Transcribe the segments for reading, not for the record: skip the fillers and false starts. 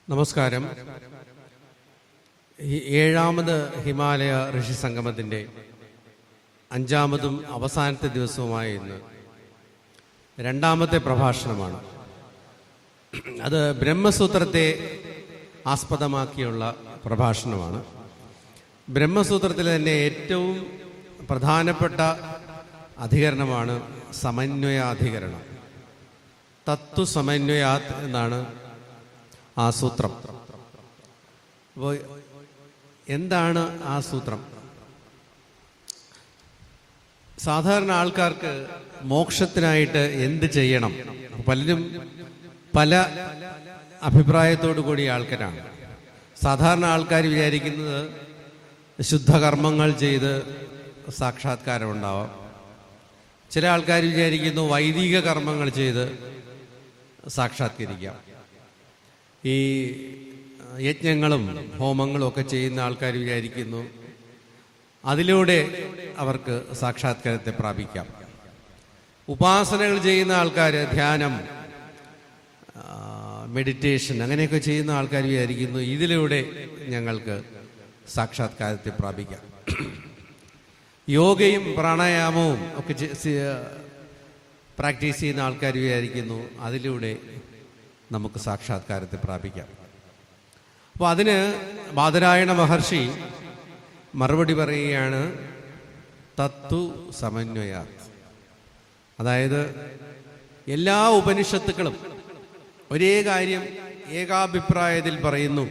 നമസ്കാരം. ഈ ഏഴാമത് ഹിമാലയ ഋഷി സംഗമത്തിൻ്റെ അഞ്ചാമതും അവസാനത്തെ ദിവസവുമായ ഇന്ന് രണ്ടാമത്തെ പ്രഭാഷണമാണ്. അത് ബ്രഹ്മസൂത്രത്തെ ആസ്പദമാക്കിയുള്ള പ്രഭാഷണമാണ്. ബ്രഹ്മസൂത്രത്തിലെ തന്നെ ഏറ്റവും പ്രധാനപ്പെട്ട അധികരണമാണ് സമന്വയാധികരണം. തത്വസമന്വയാത് എന്നാണ് ആ സൂത്രം. അപ്പോൾ എന്താണ് ആ സൂത്രം? സാധാരണ ആൾക്കാർക്ക് മോക്ഷത്തിനായിട്ട് എന്ത് ചെയ്യണം? പലരും പല അഭിപ്രായത്തോടു കൂടിയ ആൾക്കാരാണ്. സാധാരണ ആൾക്കാർ വിചാരിക്കുന്നത് ശുദ്ധകർമ്മങ്ങൾ ചെയ്ത് സാക്ഷാത്കാരം ഉണ്ടാവാം. ചില ആൾക്കാർ വിചാരിക്കുന്നു വൈദിക കർമ്മങ്ങൾ ചെയ്ത് സാക്ഷാത്കരിക്കാം. ഈ യജ്ഞങ്ങളും ഹോമങ്ങളും ഒക്കെ ചെയ്യുന്ന ആൾക്കാർ വിചാരിക്കുന്നു അതിലൂടെ അവർക്ക് സാക്ഷാത്കാരത്തെ പ്രാപിക്കാം. ഉപാസനകൾ ചെയ്യുന്ന ആൾക്കാർ, ധ്യാനം, മെഡിറ്റേഷൻ അങ്ങനെയൊക്കെ ചെയ്യുന്ന ആൾക്കാർ വിചാരിക്കുന്നു ഇതിലൂടെ ഞങ്ങൾക്ക് സാക്ഷാത്കാരത്തെ പ്രാപിക്കാം. യോഗയും പ്രാണായാമവും ഒക്കെ പ്രാക്ടീസ് ചെയ്യുന്ന ആൾക്കാർ വിചാരിക്കുന്നു അതിലൂടെ നമുക്ക് സാക്ഷാത്കാരത്തെ പ്രാപിക്കാം. അപ്പോൾ അതിന് ബാദരായണ മഹർഷി മറുപടി പറയുകയാണ്, തത്തു സമന്വയാത്. അതായത് എല്ലാ ഉപനിഷത്തുക്കളും ഒരേ കാര്യം ഏകാഭിപ്രായത്തിൽ പറയുന്നു,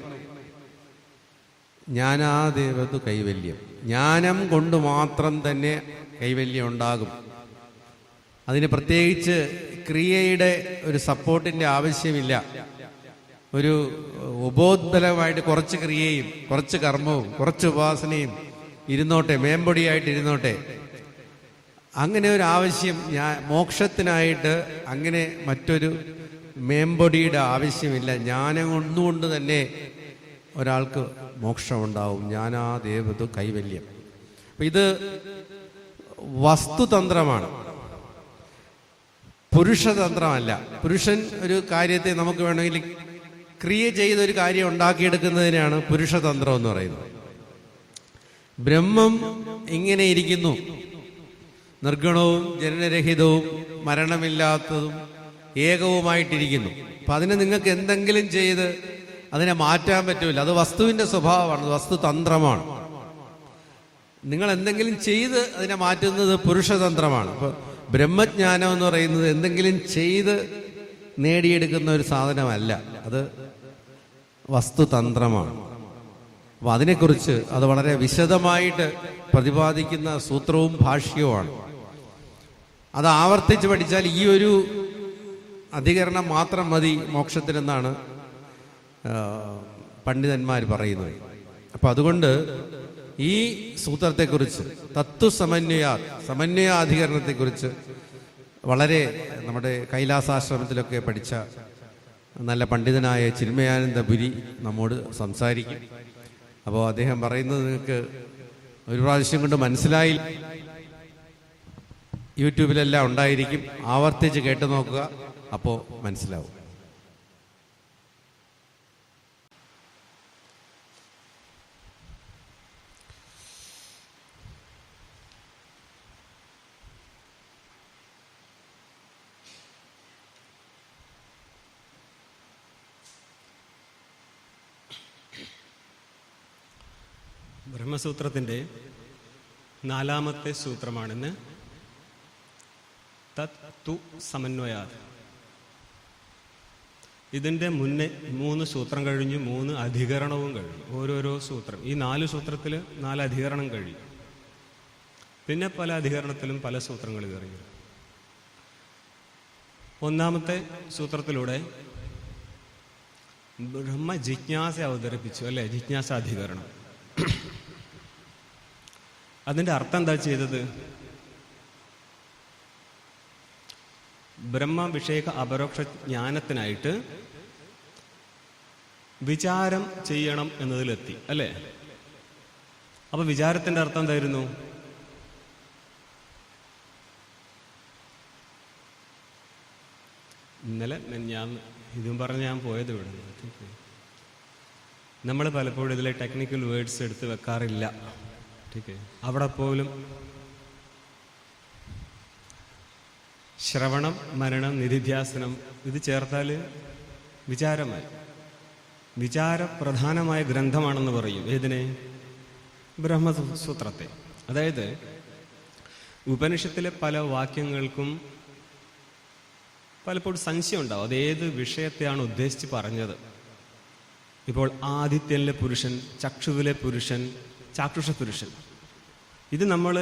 ജ്ഞാനാദേവതു കൈവല്യം. ജ്ഞാനം കൊണ്ട് മാത്രം തന്നെ കൈവല്യം ഉണ്ടാകും. അതിന് പ്രത്യേകിച്ച് ക്രിയയുടെ ഒരു സപ്പോർട്ടിൻ്റെ ആവശ്യമില്ല. ഒരു ഉപോദ്ബലമായിട്ട് കുറച്ച് ക്രിയയും കുറച്ച് കർമ്മവും കുറച്ച് ഉപാസനയും ഇരുന്നോട്ടെ, മേമ്പൊടിയായിട്ട് ഇരുന്നോട്ടെ. അങ്ങനെ ഒരു ആവശ്യം മോക്ഷത്തിനായിട്ട് അങ്ങനെ മറ്റൊരു മേമ്പൊടിയുടെ ആവശ്യമില്ല. ജ്ഞാനം ഒന്നുകൊണ്ട് തന്നെ ഒരാൾക്ക് മോക്ഷമുണ്ടാവും. ജ്ഞാനാദേവതു കൈവല്യം. അപ്പം ഇത് വസ്തുതന്ത്രമാണ്, പുരുഷതന്ത്രമല്ല. പുരുഷൻ ഒരു കാര്യത്തെ നമുക്ക് വേണമെങ്കിൽ ക്രിയ ചെയ്തൊരു കാര്യം ഉണ്ടാക്കിയെടുക്കുന്നതിനാണ് പുരുഷതന്ത്രം എന്ന് പറയുന്നത്. ബ്രഹ്മം ഇങ്ങനെ ഇരിക്കുന്നു, നിർഗുണവും ജനനരഹിതവും മരണമില്ലാത്തതും ഏകവുമായിട്ടിരിക്കുന്നു. അപ്പം അതിനെ നിങ്ങൾക്ക് എന്തെങ്കിലും ചെയ്ത് അതിനെ മാറ്റാൻ പറ്റൂല. അത് വസ്തുവിൻ്റെ സ്വഭാവമാണ്, വസ്തുതന്ത്രമാണ്. നിങ്ങൾ എന്തെങ്കിലും ചെയ്ത് അതിനെ മാറ്റുന്നത് പുരുഷതന്ത്രമാണ്. അപ്പോൾ ബ്രഹ്മജ്ഞാനം എന്ന് പറയുന്നത് എന്തെങ്കിലും ചെയ്ത് നേടിയെടുക്കുന്ന ഒരു സാധനമല്ല, അത് വസ്തുതന്ത്രമാണ്. അപ്പോൾ അതിനെക്കുറിച്ച് അത് വളരെ വിശദമായിട്ട് പ്രതിപാദിക്കുന്ന സൂത്രവും ഭാഷ്യവുമാണ്. അത് ആവർത്തിച്ച് പഠിച്ചാൽ ഈ ഒരു അധികരണം മാത്രം മതി മോക്ഷത്തിനെന്നാണ് പണ്ഡിതന്മാർ പറയുന്നത്. അപ്പം അതുകൊണ്ട് ഈ സൂത്രത്തെക്കുറിച്ച്, സമന്വയാധികരണത്തെക്കുറിച്ച് വളരെ നമ്മുടെ കൈലാസാശ്രമത്തിലൊക്കെ പഠിച്ച നല്ല പണ്ഡിതനായ ചിന്മയാനന്ദപുരി നമ്മോട് സംസാരിക്കും. അപ്പോൾ അദ്ദേഹം പറയുന്നത് നിങ്ങൾക്ക് ഒരു പ്രാവശ്യം കൊണ്ട് മനസ്സിലായി, യൂട്യൂബിലെല്ലാം ഉണ്ടായിരിക്കും, ആവർത്തിച്ച് കേട്ടു നോക്കുക, അപ്പോൾ മനസ്സിലാവും. ബ്രഹ്മസൂത്രത്തിൻ്റെ 4ാമത്തെ സൂത്രമാണിന്ന്. തത്തു സമന്വയാത്. ഇതിൻ്റെ മുന്നേ 3 സൂത്രം കഴിഞ്ഞു, 3 അധികരണവും കഴിഞ്ഞു. ഓരോരോ സൂത്രം, ഈ 4 സൂത്രത്തിൽ 4 അധികരണം കഴിയും. പിന്നെ പല അധികരണത്തിലും പല സൂത്രങ്ങൾ കയറി. 1ാമത്തെ സൂത്രത്തിലൂടെ ബ്രഹ്മ ജിജ്ഞാസ അവതരിപ്പിച്ചു, അല്ലേ? ജിജ്ഞാസ അധികരണം. അതിൻ്റെ അർത്ഥം എന്താ ചെയ്തത്? ബ്രഹ്മ വിഷയക അപരോക്ഷ ജ്ഞാനത്തിനായിട്ട് വിചാരം ചെയ്യണം എന്നതിലെത്തി, അല്ലേ? അപ്പൊ വിചാരത്തിന്റെ അർത്ഥം എന്തായിരുന്നു? ഇന്നലെ ഞാൻ ഇതും പറഞ്ഞ് ഞാൻ പോയത് ഇവിടെ നമ്മൾ പലപ്പോഴും ഇതിലെ ടെക്നിക്കൽ വേർഡ്സ് എടുത്ത് വെക്കാറില്ല. അവിടെ പോലും ശ്രവണം, മനനം, നിധിധ്യാസനം ഇത് ചേർത്താൽ വിചാരമായി. വിചാരപ്രധാനമായ ഗ്രന്ഥമാണെന്ന് പറയും. ഏതിനെ? ബ്രഹ്മസൂത്രത്തെ. അതായത് ഉപനിഷത്തിലെ പല വാക്യങ്ങൾക്കും പലപ്പോഴും സംശയം ഉണ്ടാവും, അതേത് വിഷയത്തെയാണ് ഉദ്ദേശിച്ച് പറഞ്ഞത്. ഇപ്പോൾ ആദിത്യനിലെ പുരുഷൻ, ചക്ഷുവിലെ പുരുഷൻ, ചാക്ഷുഷ പുരുഷൻ, ഇത് നമ്മൾ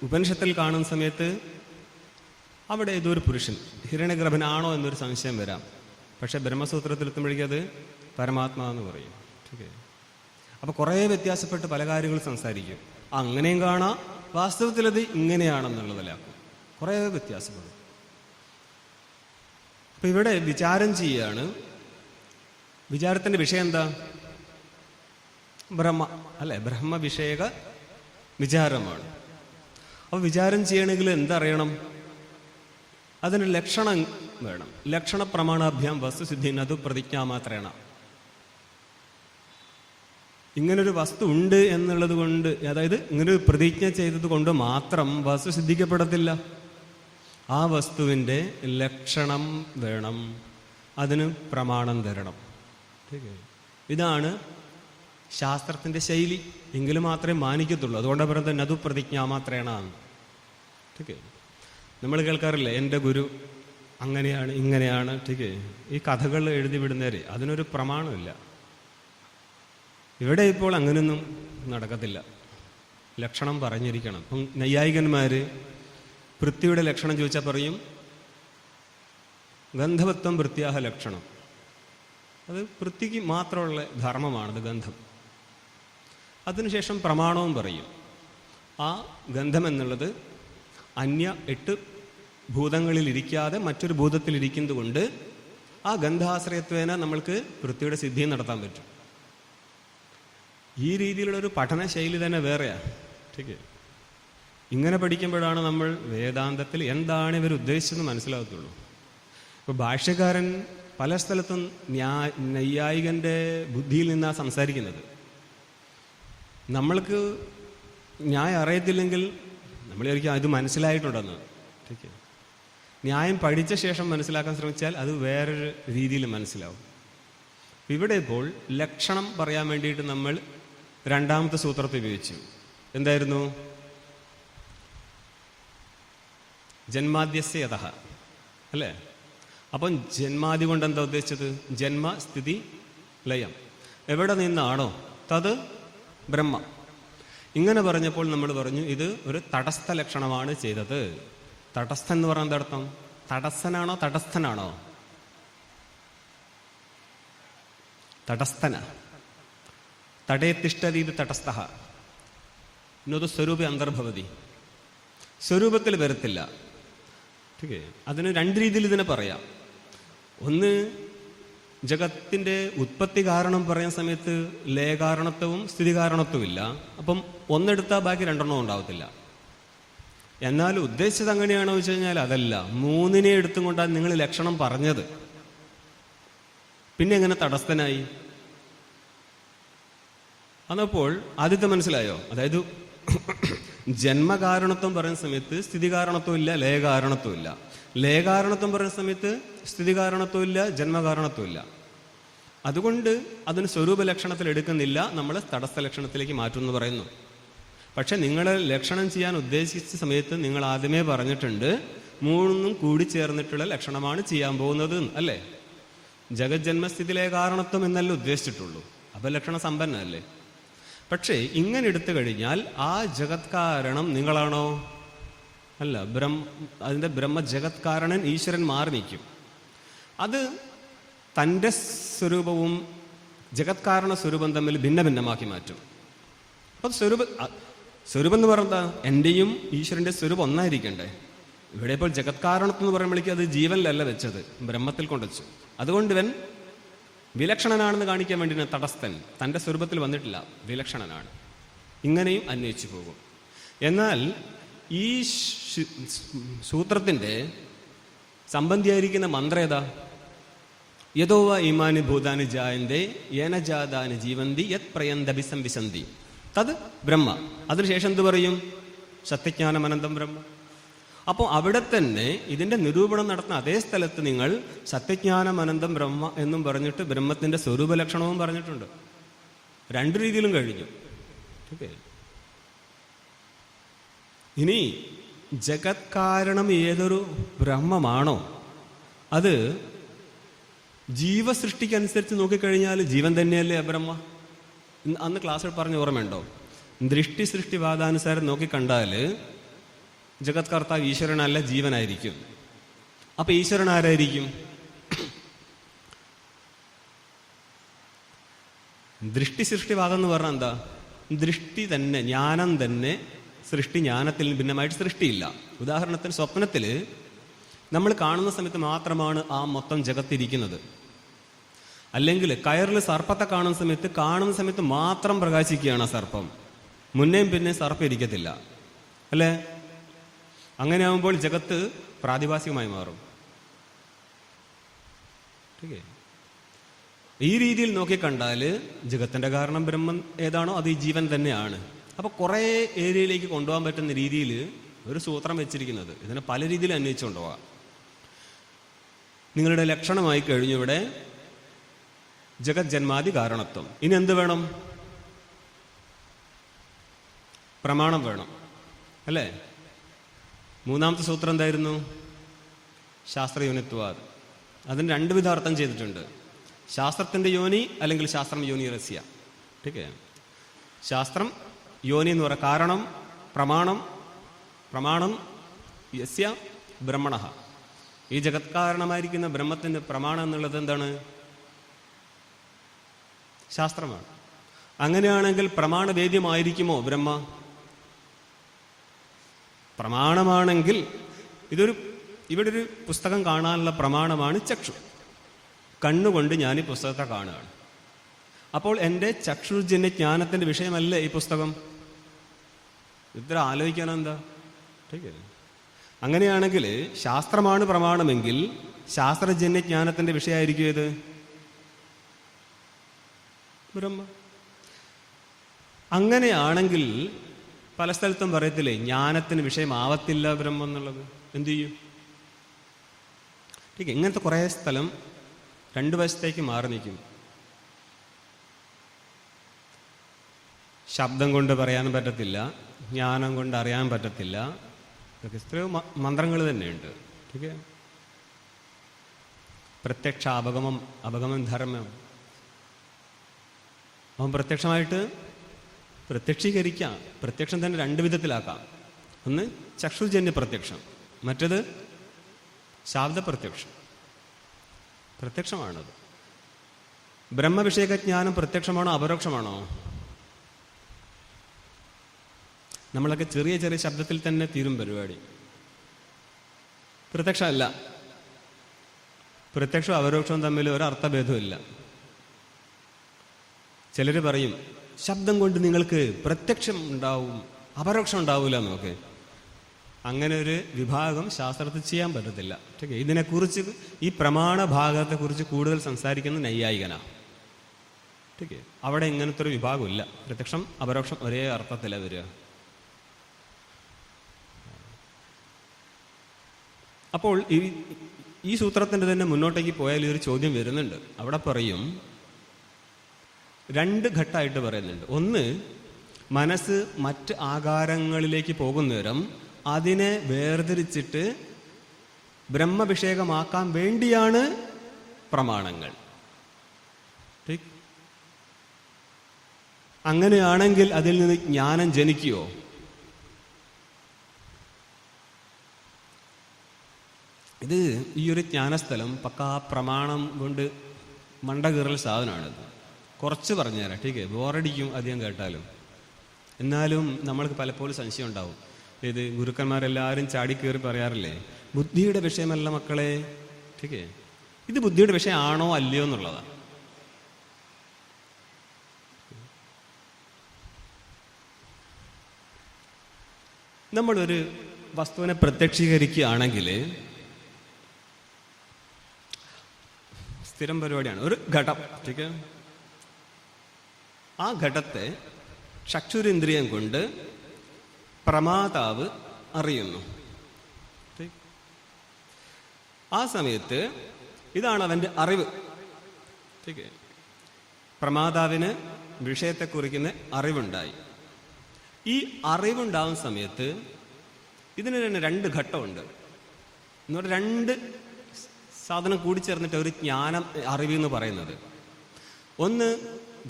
ഉപനിഷത്തിൽ കാണുന്ന സമയത്ത് അവിടെ ഏതൊരു പുരുഷൻ ഹിരണ്യഗർഭനാണോ എന്നൊരു സംശയം വരാം. പക്ഷെ ബ്രഹ്മസൂത്രത്തിൽ എത്തുമ്പോഴേക്കും അത് പരമാത്മാവെന്ന് പറയും. അപ്പോൾ കുറേ വ്യത്യാസപ്പെട്ട് പല കാര്യങ്ങൾ സംസാരിക്കും. അങ്ങനെയും കാണാം, വാസ്തവത്തിൽ അത് ഇങ്ങനെയാണെന്നുള്ളതിലാക്കും. കുറേ വ്യത്യാസപ്പെടും. അപ്പൊ ഇവിടെ വിചാരം ചെയ്യാണ്. വിചാരത്തിന്റെ വിഷയം എന്താ? ബ്രഹ്മ അല്ലെ? ബ്രഹ്മവിഷയക വിചാരമാണ്. അപ്പൊ വിചാരം ചെയ്യണമെങ്കിൽ എന്തറിയണം? അതിന് ലക്ഷണം വേണം. ലക്ഷണ പ്രമാണാഭ്യാം വസ്തുസിദ്ധി നതു പ്രതിജ്ഞാമാത്രേണ. ഇങ്ങനൊരു വസ്തു ഉണ്ട് എന്നുള്ളത് കൊണ്ട്, അതായത് ഇങ്ങനൊരു പ്രതിജ്ഞ ചെയ്തത് കൊണ്ട് മാത്രം വസ്തു സിദ്ധിക്കപ്പെടത്തില്ല. ആ വസ്തുവിൻ്റെ ലക്ഷണം വേണം, അതിന് പ്രമാണം തരണം. ഇതാണ് ശാസ്ത്രത്തിൻ്റെ ശൈലി. എങ്കിലും മാത്രമേ മാനിക്കത്തുള്ളൂ. അതുകൊണ്ടാണ് പറയുന്നത് നതു പ്രതിജ്ഞാമാത്രേണ. നമ്മൾ കേൾക്കാറില്ലേ, എൻ്റെ ഗുരു അങ്ങനെയാണ് ഇങ്ങനെയാണ്. ഈ കഥകൾ എഴുതി വിടുന്നവരെ അതിനൊരു പ്രമാണമില്ല. ഇവിടെ ഇപ്പോൾ അങ്ങനെയൊന്നും നടക്കത്തില്ല. ലക്ഷണം പറഞ്ഞിരിക്കണം. അപ്പം നൈയായികന്മാർ പൃഥ്വിയുടെ ലക്ഷണം ചോദിച്ചാൽ പറയും ഗന്ധവത്വം വൃത്യാഹ ലക്ഷണം. അത് പൃഥ്വിക്ക് മാത്രമുള്ള ധർമ്മമാണത്, ഗന്ധം. അതിനുശേഷം പ്രമാണവും പറയും. ആ ഗന്ധം എന്നുള്ളത് അന്യ 8 ഭൂതങ്ങളിലിരിക്കാതെ മറ്റൊരു ഭൂതത്തിലിരിക്കുന്നത് കൊണ്ട് ആ ഗന്ധാശ്രയത്വേന നമ്മൾക്ക് പൃഥ്വിയുടെ സിദ്ധിയും നടത്താൻ പറ്റും. ഈ രീതിയിലുള്ളൊരു പഠന ശൈലി തന്നെ വേറെയാണ്. ഇങ്ങനെ പഠിക്കുമ്പോഴാണ് നമ്മൾ വേദാന്തത്തിൽ എന്താണ് ഇവർ ഉദ്ദേശിച്ചതെന്ന് മനസ്സിലാകത്തുള്ളൂ. ഇപ്പോൾ ഭാഷ്യക്കാരൻ പല സ്ഥലത്തും നൈയായികൻ്റെ ബുദ്ധിയിൽ നിന്നാണ് സംസാരിക്കുന്നത്. നമ്മൾക്ക് ന്യായം അറിയത്തില്ലെങ്കിൽ നമ്മൾ ഒരിക്കലും അത് മനസ്സിലായിട്ടുണ്ടെന്ന്. ന്യായം പഠിച്ച ശേഷം മനസ്സിലാക്കാൻ ശ്രമിച്ചാൽ അത് വേറൊരു രീതിയിൽ മനസ്സിലാവും. ഇവിടെ ഇപ്പോൾ ലക്ഷണം പറയാൻ വേണ്ടിയിട്ട് നമ്മൾ 2ാമത്തെ സൂത്രത്തെ ഉപയോഗിച്ചു. എന്തായിരുന്നു? ജന്മാദ്യസ്യ യതഃ അല്ലേ? അപ്പം ജന്മാദി കൊണ്ട് എന്താ ഉദ്ദേശിച്ചത്? ജന്മ, സ്ഥിതി, ലയം. എവിടെ നിന്നാണോ തത് ബ്രഹ്മ. ഇങ്ങനെ പറഞ്ഞപ്പോൾ നമ്മൾ പറഞ്ഞു ഇത് ഒരു തടസ്ഥ ലക്ഷണമാണ് ചെയ്തത്. തടസ്ഥൻ എന്ന് പറഞ്ഞാൽ എന്താ അർത്ഥം? തടസ്ഥനാണോ തടസ്ഥനാണോ? തടസ്ഥന. തടേ തിഷ്ഠതീത് തടസ്ഥ എന്നത് സ്വരൂപ അന്തർഭവതി. സ്വരൂപത്തിൽ വരത്തില്ല. അതിന് 2 രീതിയിൽ ഇതിനെ പറയാം. ഒന്ന്, ജഗത്തിൻ്റെ ഉത്പത്തി കാരണം പറയുന്ന സമയത്ത് ലയകാരണത്വവും സ്ഥിതികാരണത്വവും ഇല്ല. അപ്പം ഒന്നെടുത്താൽ ബാക്കി 2 ഉണ്ടാവത്തില്ല. എന്നാൽ ഉദ്ദേശിച്ചത് അങ്ങനെയാണോ വെച്ച് കഴിഞ്ഞാൽ അതല്ല. 3നെ എടുത്തും കൊണ്ടാണ് നിങ്ങൾ ലക്ഷണം പറഞ്ഞത്. പിന്നെ എങ്ങനെ തടസ്ഥനായി? അതപ്പോൾ ആദ്യത്തെ മനസ്സിലായോ? അതായത് ജന്മകാരണത്വം പറയുന്ന സമയത്ത് സ്ഥിതികാരണത്വം ഇല്ല, ലയകാരണത്വം ഇല്ല. ലയകാരണത്വം പറയുന്ന സമയത്ത് സ്ഥിതികാരണത്വം ഇല്ല, ജന്മകാരണത്വം ഇല്ല. അതുകൊണ്ട് അതിന് സ്വരൂപ ലക്ഷണത്തിൽ എടുക്കുന്നില്ല, നമ്മൾ തടസ്ഥ ലക്ഷണത്തിലേക്ക് മാറ്റുമെന്ന് പറയുന്നു. പക്ഷെ നിങ്ങൾ ലക്ഷണം ചെയ്യാൻ ഉദ്ദേശിച്ച സമയത്ത് നിങ്ങൾ ആദ്യമേ പറഞ്ഞിട്ടുണ്ട് 3 കൂടി ചേർന്നിട്ടുള്ള ലക്ഷണമാണ് ചെയ്യാൻ പോകുന്നത് അല്ലേ? ജഗജ്ജന്മസ്ഥിതി ലയകാരണത്വം എന്നല്ല ഉദ്ദേശിച്ചിട്ടുള്ളൂ. അപ്പം ലക്ഷണ സമ്പന്നല്ലേ? പക്ഷേ ഇങ്ങനെ എടുത്തു കഴിഞ്ഞാൽ ആ ജഗത് കാരണം നിങ്ങളാണോ? അല്ല. അതിൻ്റെ ബ്രഹ്മ ജഗത് കാരണൻ ഈശ്വരൻ മാറി നിൽക്കും. അത് തൻ്റെ സ്വരൂപവും ജഗത് കാരണ സ്വരൂപം തമ്മിൽ ഭിന്ന ഭിന്നമാക്കി മാറ്റും. അപ്പം സ്വരൂപം എന്ന് പറഞ്ഞാൽ എൻ്റെയും ഈശ്വരൻ്റെ സ്വരൂപം ഒന്നായിരിക്കണ്ടേ? ഇവിടെ ഇപ്പോൾ ജഗത് കാരണത്വം എന്ന് പറയുമ്പോഴേക്കും അത് ജീവനിലല്ല വെച്ചത്, ബ്രഹ്മത്തിൽ കൊണ്ടുവച്ചു. അതുകൊണ്ട് ഇവൻ വിലക്ഷണനാണെന്ന് കാണിക്കാൻ വേണ്ടി തടസ്ഥൻ, തൻ്റെ സ്വരൂപത്തിൽ വന്നിട്ടില്ല, വിലക്ഷണനാണ്. ഇങ്ങനെയും അന്വയിച്ചു പോകും. എന്നാൽ ഈ സൂത്രത്തിൻ്റെ സംബന്ധിയായിരിക്കുന്ന മന്ത്രം ഏതാ? യഥോവ ഈമാനി ഭൂതാനി ജായന്തേ യേന ജാതാനി ജീവന്തി യത് പ്രയന്തഭിസംവിശന്തി തത് ബ്രഹ്മ. അതിനുശേഷം എന്ത് പറയും? സത്യജ്ഞാനമനന്തം ബ്രഹ്മ. അപ്പോൾ അവിടെ തന്നെ ഇതിൻ്റെ നിരൂപണം നടത്തുന്ന അതേ സ്ഥലത്ത് നിങ്ങൾ സത്യജ്ഞാനമനന്തം ബ്രഹ്മ എന്നും പറഞ്ഞിട്ട് ബ്രഹ്മത്തിൻ്റെ സ്വരൂപലക്ഷണവും പറഞ്ഞിട്ടുണ്ട്. രണ്ട് രീതിയിലും കഴിഞ്ഞു. ഇനി ജഗത് കാരണം ഏതൊരു ബ്രഹ്മമാണോ അത് ജീവസൃഷ്ടിക്കനുസരിച്ച് നോക്കിക്കഴിഞ്ഞാൽ ജീവൻ തന്നെയല്ലേ അബ്രഹ്മ? അന്ന് ക്ലാസ്സിൽ പറഞ്ഞ ഓർമ്മയുണ്ടോ? ദൃഷ്ടി സൃഷ്ടിവാദാനുസാരം നോക്കിക്കണ്ടാൽ ജഗത് കർത്താവ് ഈശ്വരനല്ല, ജീവനായിരിക്കും. അപ്പൊ ഈശ്വരൻ ആരായിരിക്കും? ദൃഷ്ടി സൃഷ്ടിവാദം എന്ന് പറഞ്ഞാൽ എന്താ? ദൃഷ്ടി തന്നെ, ജ്ഞാനം തന്നെ സൃഷ്ടി, ജ്ഞാനത്തിൽ ഭിന്നമായിട്ട് സൃഷ്ടിയില്ല. ഉദാഹരണത്തിന് സ്വപ്നത്തിൽ നമ്മൾ കാണുന്ന സമയത്ത് മാത്രമാണ് ആ മൊത്തം ജഗത്തിരിക്കുന്നത്. അല്ലെങ്കിൽ കയറിൽ സർപ്പത്തെ കാണുന്ന സമയത്ത് മാത്രം പ്രകാശിക്കുകയാണ് ആ സർപ്പം, മുന്നേയും പിന്നെ സർപ്പം ഇരിക്കത്തില്ല അല്ലേ? അങ്ങനെ ആകുമ്പോൾ ജഗത്ത് പ്രാതിഭാസികമായി മാറും. ഈ രീതിയിൽ നോക്കിക്കണ്ടാൽ ജഗത്തിന്റെ കാരണം ബ്രഹ്മം ഏതാണോ അത് ഈ ജീവൻ തന്നെയാണ്. അപ്പൊ കുറെ ഏരിയയിലേക്ക് കൊണ്ടുപോകാൻ പറ്റുന്ന രീതിയിൽ ഒരു സൂത്രം വെച്ചിരിക്കുന്നത്. ഇതിനെ പല രീതിയിൽ അന്വേഷിച്ചു കൊണ്ടുപോകാം. നിങ്ങളുടെ ലക്ഷണമായി കഴിഞ്ഞു ഇവിടെ ജഗത് ജന്മാദി കാരണത്വം. ഇനി എന്ത് വേണം? പ്രമാണം വേണം അല്ലേ? മൂന്നാമത്തെ സൂത്രം എന്തായിരുന്നു? ശാസ്ത്രയോനിത്വാദ്. അതിന് രണ്ട് വിധ അർത്ഥം ചെയ്തിട്ടുണ്ട്. ശാസ്ത്രത്തിന്റെ യോനി അല്ലെങ്കിൽ ശാസ്ത്രം യോനി രസ്യ. ടീക്കേ? ശാസ്ത്രം യോനി എന്ന് പറയുക കാരണം, പ്രമാണം യസ്യ ബ്രഹ്മണ. ഈ ജഗത് കാരണമായിരിക്കുന്ന ബ്രഹ്മത്തിന്റെ പ്രമാണം എന്നുള്ളത് എന്താണ്? ശാസ്ത്രമാണ്. അങ്ങനെയാണെങ്കിൽ പ്രമാണവേദ്യമായിരിക്കുമോ ബ്രഹ്മ? പ്രമാണമാണെങ്കിൽ ഇവിടെ ഒരു പുസ്തകം കാണാനുള്ള പ്രമാണമാണ് ചക്ഷു. കണ്ണുകൊണ്ട് ഞാൻ ഈ പുസ്തകത്തെ കാണുകയാണ്. അപ്പോൾ എൻ്റെ ചക്ഷുജന്യ ജ്ഞാനത്തിന്റെ വിഷയമല്ല ഈ പുസ്തകം. ഇത്ര ആലോചിക്കാനെന്താ? അങ്ങനെയാണെങ്കിൽ ശാസ്ത്രമാണ് പ്രമാണമെങ്കിൽ ശാസ്ത്രജന്യ ജ്ഞാനത്തിന്റെ വിഷയമായിരിക്കും ഏത്? ബ്രഹ്മ. അങ്ങനെയാണെങ്കിൽ പല സ്ഥലത്തും പറയത്തില്ലേ ജ്ഞാനത്തിന് വിഷയമാവത്തില്ല ബ്രഹ്മം എന്നുള്ളത്. എന്തു ചെയ്യും? ഇങ്ങനത്തെ കുറേ സ്ഥലം രണ്ടു വശത്തേക്ക് മാറി നിൽക്കും. ശബ്ദം കൊണ്ട് പറയാൻ പറ്റത്തില്ല, ജ്ഞാനം കൊണ്ട് അറിയാൻ പറ്റത്തില്ല. ഇതൊക്കെ എത്രയോ മന്ത്രങ്ങൾ തന്നെയുണ്ട്. ഓക്കെ, പ്രത്യക്ഷ അപഗമം ധർമ്മം. അവൻ പ്രത്യക്ഷമായിട്ട് പ്രത്യക്ഷീകരിക്കാം. പ്രത്യക്ഷം തന്നെ രണ്ട് വിധത്തിലാക്കാം. ഒന്ന് ചക്ഷുജന്യ പ്രത്യക്ഷം, മറ്റത് ശാബ്ദപ്രത്യക്ഷം. പ്രത്യക്ഷമാണത്. ബ്രഹ്മവിഷയജ്ഞാനം പ്രത്യക്ഷമാണോ അപരോക്ഷമാണോ? നമ്മളൊക്കെ ചെറിയ ചെറിയ ശബ്ദത്തിൽ തന്നെ തീരും പരിപാടി. പ്രത്യക്ഷമല്ല. പ്രത്യക്ഷവും അപരോക്ഷവും തമ്മിൽ ഒരർത്ഥഭേദമില്ല. ചിലർ പറയും ശബ്ദം കൊണ്ട് നിങ്ങൾക്ക് പ്രത്യക്ഷം ഉണ്ടാവും, അപരോക്ഷം ഉണ്ടാവില്ല എന്നൊക്കെ. അങ്ങനെ ഒരു വിഭാഗം ശാസ്ത്രത്തിൽ ചെയ്യാൻ പറ്റത്തില്ല. ഓക്കെ, ഇതിനെക്കുറിച്ച് ഈ പ്രമാണ ഭാഗത്തെക്കുറിച്ച് കൂടുതൽ സംസാരിക്കുന്ന നൈയായികനാണ്. ഓക്കെ, അവിടെ ഇങ്ങനത്തെ ഒരു വിഭാഗമില്ല. പ്രത്യക്ഷം അപരോക്ഷം ഒരേ അർത്ഥത്തില വരിക. അപ്പോൾ ഈ സൂത്രത്തിന്റെ തന്നെ മുന്നോട്ടേക്ക് പോയാൽ ഒരു ചോദ്യം വരുന്നുണ്ട്. അവിടെ പറയും, രണ്ട് ഘട്ടമായിട്ട് പറയുന്നുണ്ട്. ഒന്ന്, മനസ്സ് മറ്റ് ആകാരങ്ങളിലേക്ക് പോകുന്നേരം അതിനെ വേർതിരിച്ചിട്ട് ബ്രഹ്മവിഷയകമാക്കാൻ വേണ്ടിയാണ് പ്രമാണങ്ങൾ. അങ്ങനെയാണെങ്കിൽ അതിൽ നിന്ന് ജ്ഞാനം ജനിക്കുമോ? ഇത് ഈ ഒരു ജ്ഞാനസ്ഥലം പക്കാ പ്രമാണം കൊണ്ട് മണ്ടകീറൽ സാധനമാണിത്. കുറച്ച് പറഞ്ഞുതരാം. ടീക്കേ, ബോറടിക്കും അധികം കേട്ടാലും. എന്നാലും നമ്മൾക്ക് പലപ്പോഴും സംശയം ഉണ്ടാവും. ഇത് ഗുരുക്കന്മാരെല്ലാവരും ചാടിക്കേറി പറയാറില്ലേ, ബുദ്ധിയുടെ വിഷയമല്ല മക്കളെ. ടീക്കേ, ഇത് ബുദ്ധിയുടെ വിഷയം ആണോ അല്ലയോ എന്നുള്ളതാണ്. നമ്മളൊരു വസ്തുവിനെ പ്രത്യക്ഷീകരിക്കുകയാണെങ്കിൽ സ്ഥിരം പരിപാടിയാണ്. ഒരു ഘടം, ठीक ആ ഘടത്തെ ചക്ഷുരേന്ദ്രിയം കൊണ്ട് പ്രമാതാവ് അറിയുന്നു. ആ സമയത്ത് ഇതാണ് അവന്റെ അറിവ്. പ്രമാതാവിന് വിഷയത്തെ കുറിക്കുന്ന അറിവുണ്ടായി. ഈ അറിവുണ്ടാവുന്ന സമയത്ത് ഇതിന് തന്നെ 2 ഘട്ടമുണ്ട്. എന്നോട് 2 സാധനം കൂടിച്ചേർന്നിട്ട് ഒരു ജ്ഞാനം, അറിവ് എന്ന് പറയുന്നത്. ഒന്ന്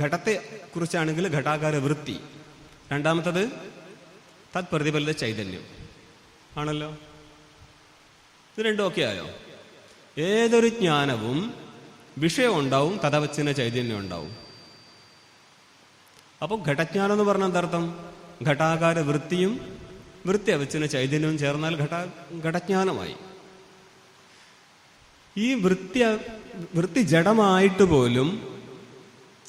ഘടത്തെ കുറിച്ചാണെങ്കിൽ ഘടാകാര വൃത്തി, രണ്ടാമത്തത് തത് പ്രതിഫലിത ചൈതന്യം ആണല്ലോ. ഇത് രണ്ടും ഒക്കെ ആയോ? ഏതൊരു ജ്ഞാനവും വിഷയം ഉണ്ടാവും, തഥവച്ചിന ചൈതന്യം ഉണ്ടാവും. അപ്പോൾ ഘടജ്ഞാനം എന്ന് പറഞ്ഞാൽ എന്താർത്ഥം? ഘടാകാര വൃത്തിയും വൃത്തി അവച്ചിന ചൈതന്യവും ചേർന്നാൽ ഘടജ്ഞാനമായി. ഈ വൃത്തി ജഡമായിട്ട് പോലും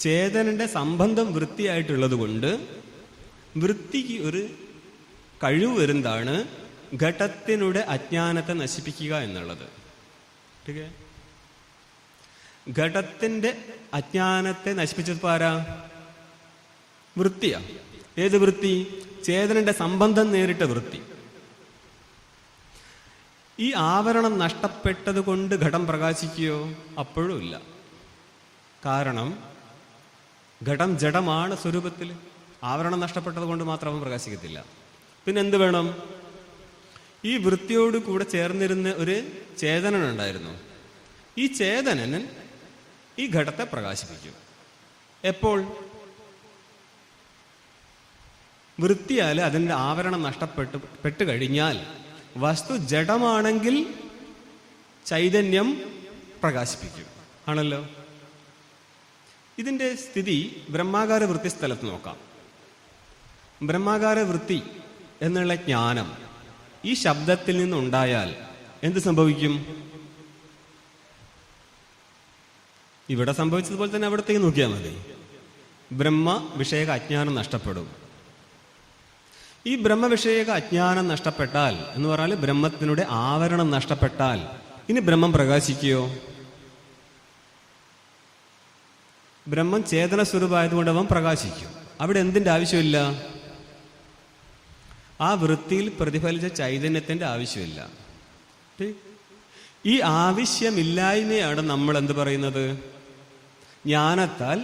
ചേതനന്റെ സംബന്ധം വൃത്തിയായിട്ടുള്ളത് കൊണ്ട് വൃത്തിക്ക് ഒരു കഴിവ് വരുന്നതാണ് ഘടത്തിനുടെ അജ്ഞാനത്തെ നശിപ്പിക്കുക എന്നുള്ളത്. ഘടത്തിന്റെ അജ്ഞാനത്തെ നശിപ്പിച്ചത് ആരാ? വൃത്തിയാ. ഏത് വൃത്തി? ചേതനന്റെ സംബന്ധം നേരിട്ട വൃത്തി. ഈ ആവരണം നഷ്ടപ്പെട്ടത് കൊണ്ട് ഘടം പ്രകാശിക്കുകയോ? അപ്പോഴും ഇല്ല. കാരണം ഘടം ജഡമാണ് സ്വരൂപത്തിൽ. ആവരണം നഷ്ടപ്പെട്ടത് കൊണ്ട് മാത്രം അവൻ പ്രകാശിക്കത്തില്ല. പിന്നെ എന്ത് വേണം? ഈ വൃത്തിയോട് കൂടെ ചേർന്നിരുന്ന ഒരു ചേതനൻ ഉണ്ടായിരുന്നു. ഈ ചേതനൻ ഈ ഘടത്തെ പ്രകാശിപ്പിക്കും. എപ്പോൾ? വൃത്തിയാൽ അതിൻ്റെ ആവരണം നഷ്ടപ്പെട്ട് കഴിഞ്ഞാൽ വസ്തു ജഡമാണെങ്കിൽ ചൈതന്യം പ്രകാശിപ്പിക്കും. ആണല്ലോ. ഇതിൻ്റെ സ്ഥിതി ബ്രഹ്മാകാര വൃത്തി സ്ഥലത്ത് നോക്കാം. ബ്രഹ്മാകാര വൃത്തി എന്നുള്ള ജ്ഞാനം ഈ ശബ്ദത്തിൽ നിന്നുണ്ടായാൽ എന്ത് സംഭവിക്കും? ഇവിടെ സംഭവിച്ചതുപോലെ തന്നെ അവിടത്തേക്ക് നോക്കിയാൽ മതി. ബ്രഹ്മ വിഷയക അജ്ഞാനം നഷ്ടപ്പെടും. ഈ ബ്രഹ്മവിഷയക അജ്ഞാനം നഷ്ടപ്പെട്ടാൽ എന്ന് പറഞ്ഞാൽ ബ്രഹ്മത്തിനുടെ ആവരണം നഷ്ടപ്പെട്ടാൽ ഇനി ബ്രഹ്മം പ്രകാശിക്കുകയോ? ബ്രഹ്മം ചേതന സ്വരൂപമായതുകൊണ്ട് അവൻ പ്രകാശിക്കും. അവിടെ എന്തിൻ്റെ ആവശ്യമില്ല? ആ വൃത്തിയിൽ പ്രതിഫലിച്ച ചൈതന്യത്തിൻ്റെ ആവശ്യമില്ല. ഈ ആവശ്യമില്ലായ്മയാണ് നമ്മൾ എന്ത് പറയുന്നത്? ജ്ഞാനത്താൽ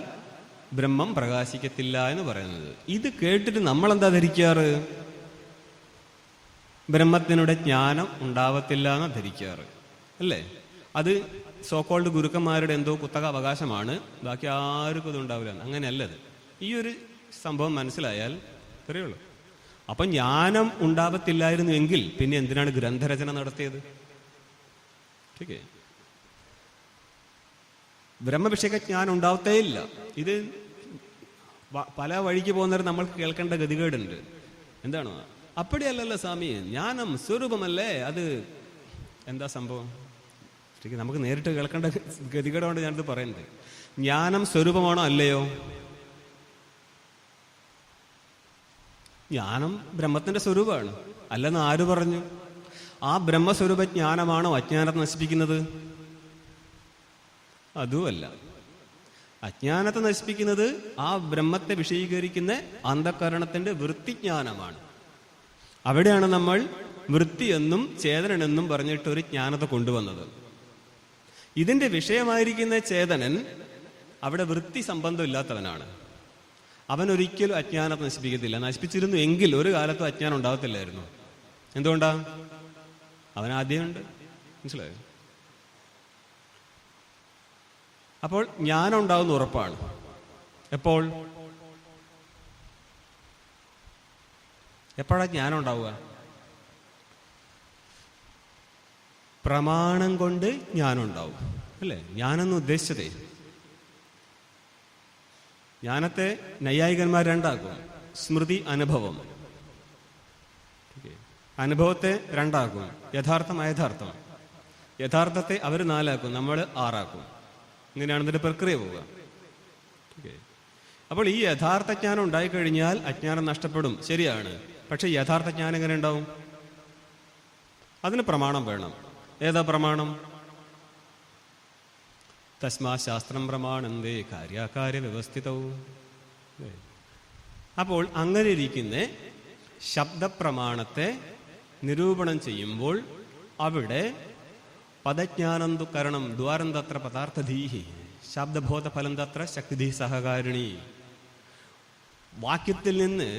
ബ്രഹ്മം പ്രകാശിക്കത്തില്ല എന്ന് പറയുന്നത്. ഇത് കേട്ടിട്ട് നമ്മൾ എന്താ ധരിക്കാറ്? ബ്രഹ്മത്തിനുടെ ജ്ഞാനം ഉണ്ടാവത്തില്ല എന്ന് ധരിക്കാറ് അല്ലേ? അത് സോക്കോൾഡ് ഗുരുക്കന്മാരുടെ എന്തോ കുത്തക അവകാശമാണ്, ബാക്കി ആർക്കും ഇത് ഉണ്ടാവില്ല. അങ്ങനെയല്ലത്. ഈ ഒരു സംഭവം മനസ്സിലായാൽ ഇത്രയുള്ളൂ. അപ്പം ജ്ഞാനം ഉണ്ടാവത്തില്ലായിരുന്നു എങ്കിൽ പിന്നെ എന്തിനാണ് ഗ്രന്ഥരചന നടത്തിയത്? ഓക്കെ, ബ്രഹ്മവിഷയക ജ്ഞാനം ഉണ്ടാവത്തേ ഇല്ല. ഇത് പല വഴിക്ക് പോകുന്നവർ നമ്മൾക്ക് കേൾക്കേണ്ട ഗതികേടുണ്ട്. എന്താണ്? അപ്പടിയല്ലല്ലോ സ്വാമി, ജ്ഞാനം സ്വരൂപമല്ലേ, അത് എന്താ സംഭവം? ശരിക്കും നമുക്ക് നേരിട്ട് കേൾക്കേണ്ട ഗതികേടുകൊണ്ട് ഞാനിത് പറയുന്നത്. ജ്ഞാനം സ്വരൂപമാണോ അല്ലയോ? ജ്ഞാനം ബ്രഹ്മത്തിന്റെ സ്വരൂപമാണ്. അല്ലെന്ന് ആര് പറഞ്ഞു? ആ ബ്രഹ്മസ്വരൂപ ജ്ഞാനമാണോ അജ്ഞാനത്തെ നശിപ്പിക്കുന്നത്? അതുമല്ല. അജ്ഞാനത്തെ നശിപ്പിക്കുന്നത് ആ ബ്രഹ്മത്തെ വിഷയീകരിക്കുന്ന അന്ധകരണത്തിന്റെ വൃത്തിജ്ഞാനമാണ്. അവിടെയാണ് നമ്മൾ വൃത്തി എന്നും ചേതനനെന്നും പറഞ്ഞിട്ട് ഒരു ജ്ഞാനത്തെ കൊണ്ടുവന്നത്. ഇതിന്റെ വിഷയമായിരിക്കുന്ന ചേതനൻ അവിടെ വൃത്തി സംബന്ധം ഇല്ലാത്തവനാണ്. അവൻ ഒരിക്കലും അജ്ഞാനത്തെ നശിപ്പിക്കത്തില്ല. നശിപ്പിച്ചിരുന്നു എങ്കിൽ ഒരു കാലത്തും അജ്ഞാനം ഉണ്ടാകത്തില്ലായിരുന്നു. എന്തുകൊണ്ടാ? അവൻ ആദ്യമുണ്ട്. മനസ്സിലായോ? അപ്പോൾ ജ്ഞാനം ഉണ്ടാകുന്ന ഉറപ്പാണ്. എപ്പോൾ? എപ്പോഴാണ് ജ്ഞാനം ഉണ്ടാവുക? പ്രമാണം കൊണ്ട് ജ്ഞാനം ഉണ്ടാവും അല്ലേ? ജ്ഞാനെന്ന് ഉദ്ദേശിച്ചതേ, ജ്ഞാനത്തെ നൈയായികന്മാർ രണ്ടാക്കും. സ്മൃതി, അനുഭവം. അനുഭവത്തെ രണ്ടാക്കും, യഥാർത്ഥം അയഥാർത്ഥം. യഥാർത്ഥത്തെ അവർ 4 ആക്കും, നമ്മൾ 6 ആക്കും. ഇങ്ങനെയാണ് ഇതിന്റെ പ്രക്രിയ പോവുക. അപ്പോൾ ഈ യഥാർത്ഥ ജ്ഞാനം ഉണ്ടായിക്കഴിഞ്ഞാൽ അജ്ഞാനം നഷ്ടപ്പെടും, ശരിയാണ്. പക്ഷെ യഥാർത്ഥ ജ്ഞാനം എങ്ങനെ ഉണ്ടാവും? അതിന് പ്രമാണം വേണം. ഏതാ പ്രമാണം? തസ്മാ ശാസ്ത്രം പ്രമാണന്തേ കാര്യാകാര്യ വ്യവസ്ഥിതവും. അപ്പോൾ അങ്ങനെ ഇരിക്കുന്ന ശബ്ദപ്രമാണത്തെ നിരൂപണം ചെയ്യുമ്പോൾ അവിടെ പദജ്ഞാനം തു കരണം ദ്വാരം തത്ര പദാർത്ഥധീഹി ശബ്ദബോധ ഫലം തത്ര ശക്തി സഹകാരിണി. വാക്യത്തിൽ നിന്ന്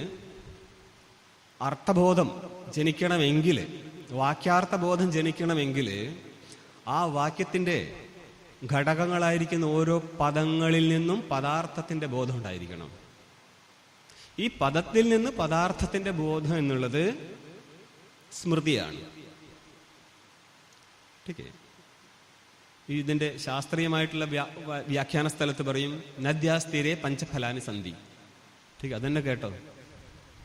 അർത്ഥബോധം ജനിക്കണമെങ്കിൽ, വാക്യാർത്ഥബോധം ജനിക്കണമെങ്കിൽ ആ വാക്യത്തിൻ്റെ ഘടകങ്ങളായിരിക്കുന്ന ഓരോ പദങ്ങളിൽ നിന്നും പദാർത്ഥത്തിൻ്റെ ബോധം ഉണ്ടായിരിക്കണം. ഈ പദത്തിൽ നിന്ന് പദാർത്ഥത്തിൻ്റെ ബോധം എന്നുള്ളത് സ്മൃതിയാണ്. ടീക്കേ, ഇതിൻ്റെ ശാസ്ത്രീയമായിട്ടുള്ള വ്യാഖ്യാന സ്ഥലത്ത് പറയും നദ്യാസ്തീരെ പഞ്ചഫലാനി സന്ധി. ടീക്ക്, അതെന്നെ കേട്ടോ.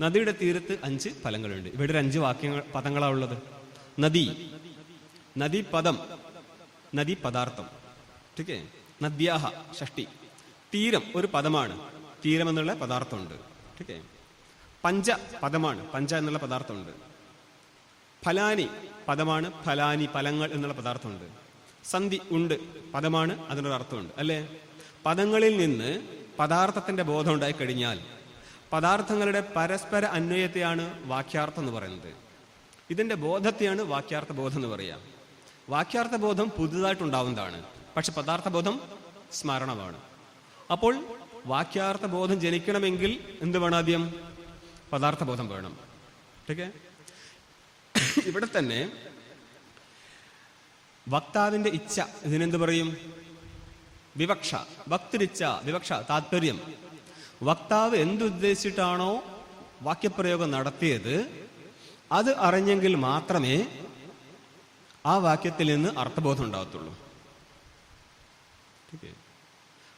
നദിയുടെ തീരത്ത് 5 ഫലങ്ങളുണ്ട്. ഇവിടെ ഒരു 5 പദങ്ങളാണ് ഉള്ളത്. നദി, നദി പദം, നദി പദാർത്ഥം. ടീക്കേ, നദ്യാഹ ഷഷ്ടി. തീരം ഒരു പദമാണ്, തീരം എന്നുള്ള പദാർത്ഥമുണ്ട്. ടീക്കേ, പഞ്ച പദമാണ്, പഞ്ച എന്നുള്ള പദാർത്ഥമുണ്ട്. ഫലാനി പദമാണ്, ഫലാനി ഫലങ്ങൾ എന്നുള്ള പദാർത്ഥമുണ്ട്. സന്ധി ഉണ്ട്, പദമാണ്, അതിനൊരു അർത്ഥമുണ്ട് അല്ലേ. പദങ്ങളിൽ നിന്ന് പദാർത്ഥത്തിന്റെ ബോധം ഉണ്ടായി കഴിഞ്ഞാൽ പദാർത്ഥങ്ങളുടെ പരസ്പര അന്വയത്തെയാണ് വാക്യാർത്ഥം എന്ന് പറയുന്നത്. ഇതിന്റെ ബോധത്തെയാണ് വാക്യാർത്ഥ ബോധം എന്ന് പറയാം. വാക്യാർത്ഥ ബോധം പുതുതായിട്ടുണ്ടാവുന്നതാണ്, പക്ഷെ പദാർത്ഥ ബോധം സ്മരണമാണ്. അപ്പോൾ വാക്യാർത്ഥ ബോധം ജനിക്കണമെങ്കിൽ എന്ത് വേണം? ആദ്യം പദാർത്ഥ ബോധം വേണം. ഓക്കെ, ഇവിടെ തന്നെ വക്താവിന്റെ ഇച്ഛ, ഇതിനെന്ത് പറയും? വിവക്ഷ. വക്തിരിച്ഛ, വിവക്ഷ, താത്പര്യം. വക്താവ് എന്തുദ്ദേശിച്ചിട്ടാണോ വാക്യപ്രയോഗം നടത്തിയത് അത് അറിഞ്ഞെങ്കിൽ മാത്രമേ ആ വാക്യത്തിൽ നിന്ന് അർത്ഥബോധം ഉണ്ടാകത്തുള്ളൂ.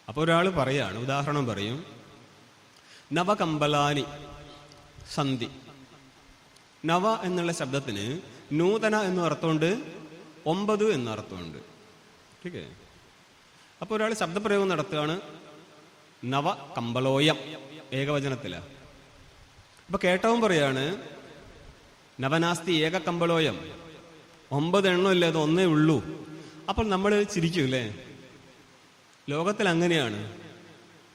അപ്പോൾ ഒരാൾ പറയാണ്, ഉദാഹരണം പറയും, നവകമ്പലാനി സന്ധി. നവ എന്നുള്ള ശബ്ദത്തിന് നൂതന എന്ന അർത്ഥമുണ്ട്, 9 എന്ന അർത്ഥമുണ്ട്. ഓക്കെ, അപ്പോൾ ഒരാൾ ശബ്ദപ്രയോഗം നടത്തുകയാണ്, നവ കമ്പലോയം, ഏകവചനത്തില. അപ്പൊ കേട്ടവൻ പറയാണ്, നവനാസ്തി ഏക കമ്പലോയം, 9 എണ്ണമില്ല, അത് 1 ഉള്ളൂ. അപ്പോൾ നമ്മൾ ചിരിക്കൂല്ലേ? ലോകത്തിൽ അങ്ങനെയാണ്.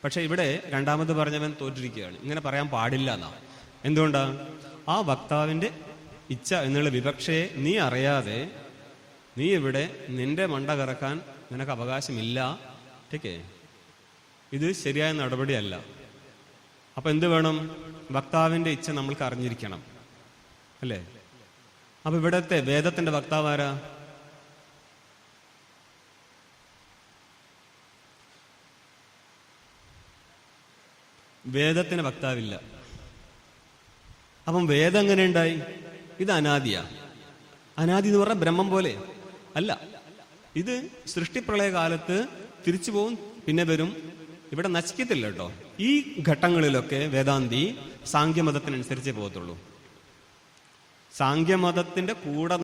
പക്ഷെ ഇവിടെ രണ്ടാമത് പറഞ്ഞവൻ തോറ്റിരിക്കുകയാണ്. ഇങ്ങനെ പറയാൻ പാടില്ല എന്നാ. എന്തുകൊണ്ടാ? ആ വക്താവിന്റെ ഇച്ഛ എന്നുള്ള വിവക്ഷയെ നീ അറിയാതെ നീ ഇവിടെ നിന്റെ മണ്ട കറക്കാൻ നിനക്ക് അവകാശമില്ല. ഓക്കേ, ഇത് ശരിയായ നടപടിയല്ല. അപ്പൊ എന്ത് വേണം? വക്താവിന്റെ ഇച്ഛ നമ്മൾക്ക് അറിഞ്ഞിരിക്കണം അല്ലേ? അപ്പൊ ഇവിടത്തെ വേദത്തിന്റെ വക്താവ് ആരാ? വേദത്തിന് വക്താവില്ല. അപ്പം വേദം എങ്ങനെ ഉണ്ടായി? ഇത് അനാദിയാ. അനാദി എന്ന് പറഞ്ഞാൽ ബ്രഹ്മം പോലെ അല്ല. ഇത് സൃഷ്ടിപ്രളയ കാലത്ത് തിരിച്ചു പോവും, പിന്നെ വരും. ഇവിടെ നശിക്കത്തില്ല കേട്ടോ. ഈ ഘട്ടങ്ങളിലൊക്കെ വേദാന്തി സാങ്ക്യമതത്തിനനുസരിച്ചേ പോകത്തുള്ളൂ. സാങ്ക്യമതത്തിന്റെ കൂടെ